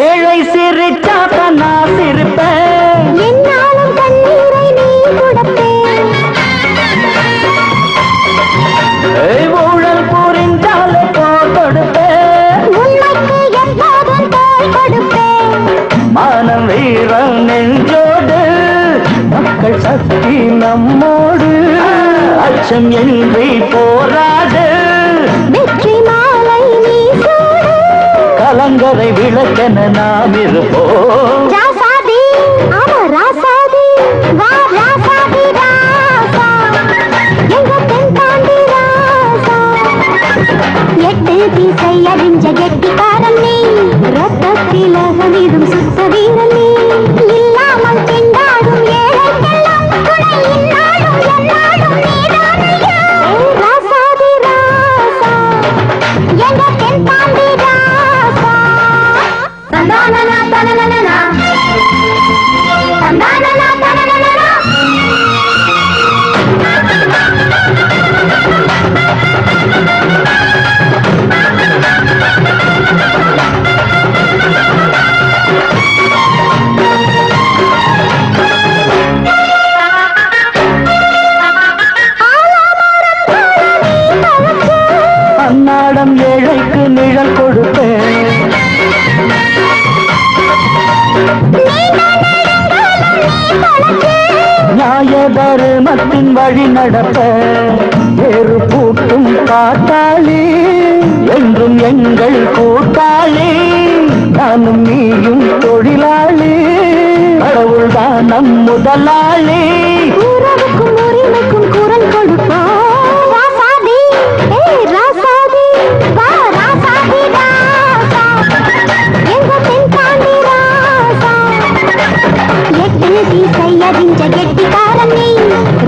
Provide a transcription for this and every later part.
ஏழை சிரிச்சாத்த நான் சிரிப்பேன், என்னாலும் கண்ணீரை நீ கொடுப்பேன். ஊழல் புரிந்தாலே போல் கொடுப்பேன், உண்மைக்கு எப்போதும் தோல் கொடுப்பேன். மானம் வீரம் நெஞ்சோடு, மக்கள் சக்தி நம்மோடு, அச்சம் என்றே போராடு. வெற்றி மாலை நீ சூடு, கலங்கரை விளக்கென நாம் இருப்போம். ராசாதி ஆமா ராசாதி, வா ராசாதி ராசா, எங்க பெண் தாண்டி ராசா. எட்டு திசை அறிஞ்ச கெட்டிக்காரன் நீ, ரத்தத்தில் அகமிடும் சுத்த வீரன் நீ. இல்லாமல் திண்டாடும் ஏழைக்கெல்லாம் துணை இன்னாடும் என்னாடும் நீதானையா. ராசாதி ராசா, எங்க பெண் தாண்டி ராசா. தந்தானனா தனனனா தந்தானனா தனனனா. அன்னாடம் ஏழைக்கு நிழல் கொடுப்பேன், நியாய தருமத்தின் வழி நடப்பேன். வேறு பூட்டும் காத்தாளி என்றும் எங்கள் கூட்டாளி, நானும் நீயும் தொழிலாளி, கடவுள்தான் நம் முதலாளி. உறவுக்கும் உரிமைக்கும் குரல் கொடுப்போம். ராசாதி ஏ ராசாதி, வா ராசாதி ராசா, எங்க பெண் தாண்டி ராசா. எட்டு திசை அறிஞ்ச கெட்டிக்காரன் நீ,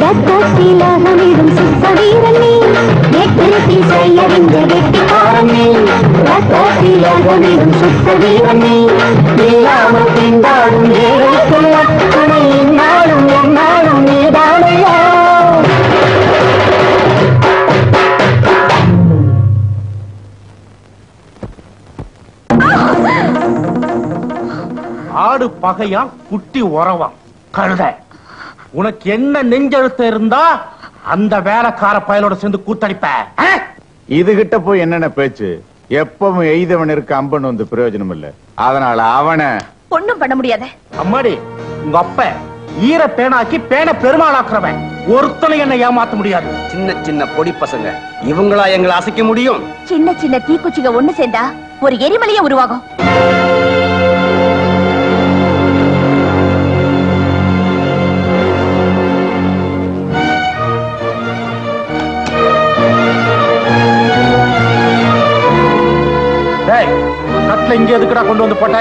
ரத்தத்தில் அகமிடும் சுத்த வீரன் நீ. எட்டு திசை அறிஞ்ச கெட்டிக்காரன் நீ, ரத்தத்தில் அகமிடும் சுத்த வீரன் நீ. இல்லாமல் திண்டாடும் ஏழைக்கெல்லாம் துணை இன்னாடும் என்னாடும் நீதானையா. ஆடு பகையா குட்டி உறவா கழுத, உனக்கு என்ன நெஞ்செழுத்து இருந்தா அந்த வேலைக்கார பயலோட சேர்ந்து கூத்தடிப்ப. இதுகிட்ட போய் என்னென்ன பேச்சு? எப்பவும் எய்தவனுக்கு அம்பன் வந்து பிரயோஜனம் இல்ல, அதனால அவனை ஒண்ணும் பண்ண முடியாது. அம்மாடி, உங்க அப்ப ஈர பேனாக்கி பேனை பெருமாளாக்குறவன், ஒருத்தனை என்ன ஏமாத்த முடியாது. சின்ன சின்ன பொடி பசங்க இவங்களா எங்களை அசைக்க முடியும்? சின்ன சின்ன தீக்குச்சிங்க ஒண்ணு சேர்ந்தா ஒரு எரிமலையே உருவாகும். இங்க எதுக்குடா கொண்டு வந்து போட்ட?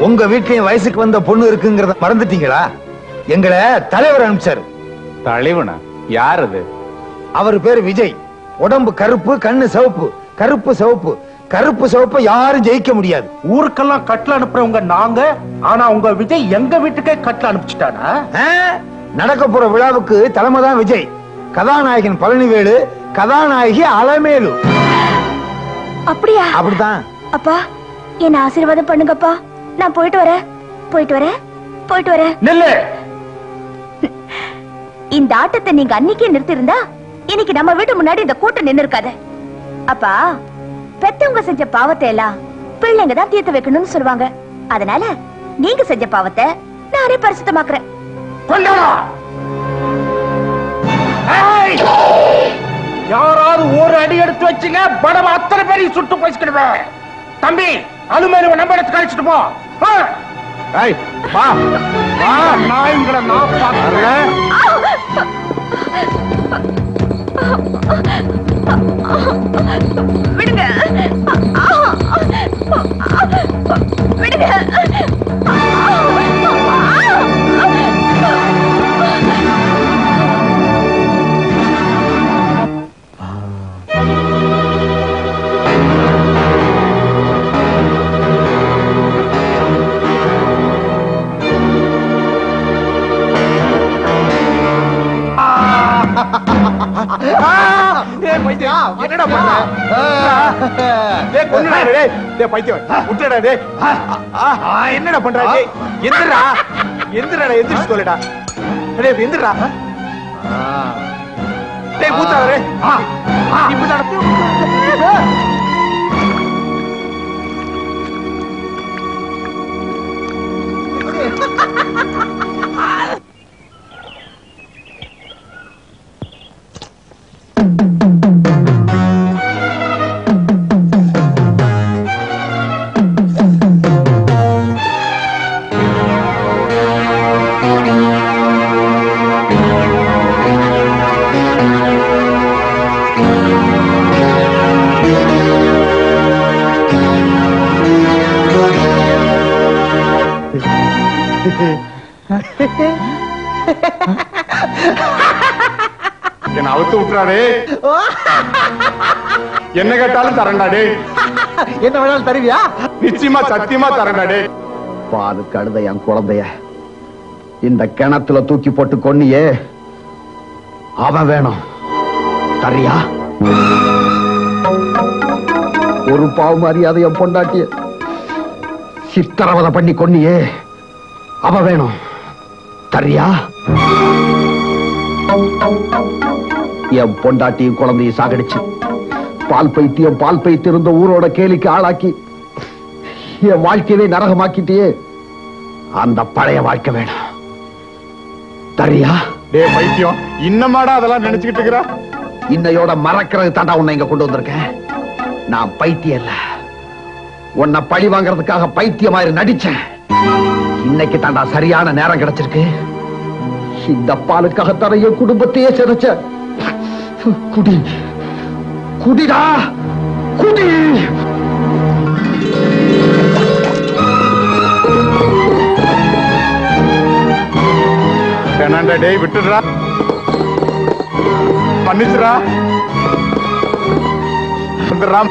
உங்க வீட்லயும் வயசுக்கு வந்த பொண்ணு இருக்குங்கிறத மறந்துட்டீங்களா? எங்களை தலைவர் அனுப்பிச்சாரு. தலைவனா? யார் அது? அவர் பேரு விஜய். உடம்பு கருப்பு, கண்ணு சிவப்பு. கருப்பு சிவப்பு, கருப்பு சிவப்பு யாரும் ஜெயிக்க முடியாது. ஊருக்கெல்லாம் கட்டல அனுப்புறவங்க நாங்க, ஆனா உங்க விஜய் எங்க வீட்டுக்கே கட்டல அனுப்பிச்சுட்டானா? நடக்க போற விழாவுக்கு தலைமை தான் விஜய். கதாநாயகன் பழனிவேலு, கதாநாயகி அலமேலு. அப்படியா? அப்படித்தான். அப்பா என்ன ஆசீர்வாதம் பண்ணுங்கப்பா. நான் போயிட்டு வரேன். நெல்லு. இந்த ஆட்டத்தை நீங்க அன்னைக்கே நிறுத்தி இருந்தா இன்னைக்கு நம்ம வீட்டு முன்னாடி இந்த கூட்டம் நின்னு இருக்காது. அப்பா பெத்தவங்க செஞ்ச பாவத்தை எல்லாம் பிள்ளைங்க தான் தீர்த்து வைக்கணும்னு சொல்லுவாங்க. அதனால நீங்க செஞ்ச பாவத்தை நானே பரிசுத்தமாக்குறேன். யாராவது ஒரு அடி எடுத்து வச்சுங்க, படவ அத்தனை பேரையும் சுட்டு போயிடுவேன். தம்பி அலுமேலுவை நம்ம எடுத்து கழிச்சுட்டு போ. நாய்களை நான் பார்க்கிறேன். விடுங்க விடுங்க. என்னடா பண்ண? என்னடா பண்ற? எந்திரா எந்திரா எந்திரிச்சு சொல்லடா. எந்திரா பூத்தாரு என்ன அவுத்து விட்டுறாடே. என்ன கேட்டாலும் தரண்டாடே. என்ன வேணாலும் தருவியா? நிச்சயமா சத்தியமா தரண்டாடே. பாது கழுத என் குழந்தைய இந்த கிணத்துல தூக்கி போட்டு கொன்னியே, அவன் வேணும். தரியா? ஒரு பாவம் அறியாத என் பொண்டாட்டிய சித்திரவதை பண்ணி கொன்னியே, அவன் வேணும். தரியா? என் பொண்டாட்டியும் குழந்தையும் சாகடிச்சு பால் பைத்தியம் இருந்த ஊரோட கேலிக்கு ஆளாக்கி என் வாழ்க்கையவே நரகமாக்கிட்டே, அந்த பழைய வாழ்க்கை வேணும். தரியா? டே பைத்தியம், இன்னமாடா அதெல்லாம் நினைச்சுக்கிட்டு இருக்கிற? இன்னையோட மறக்கிறது தாண்டா உன்னை இங்க கொண்டு வந்திருக்கேன். நான் பைத்தியம் இல்ல, உன்னை பழி வாங்கறதுக்காக பைத்தியமாயிரு நடிச்சேன். இன்னைக்கு தாண்டா சரியான நேரம் கிடைச்சிருக்கு. இந்த பாலுக்காக தர என் குடும்பத்தையே சிதைச்ச. குடி குடிடா குடி. வேணாண்டா டேய், விட்டுடுறா, மன்னிச்சுடா, வந்துடுறா.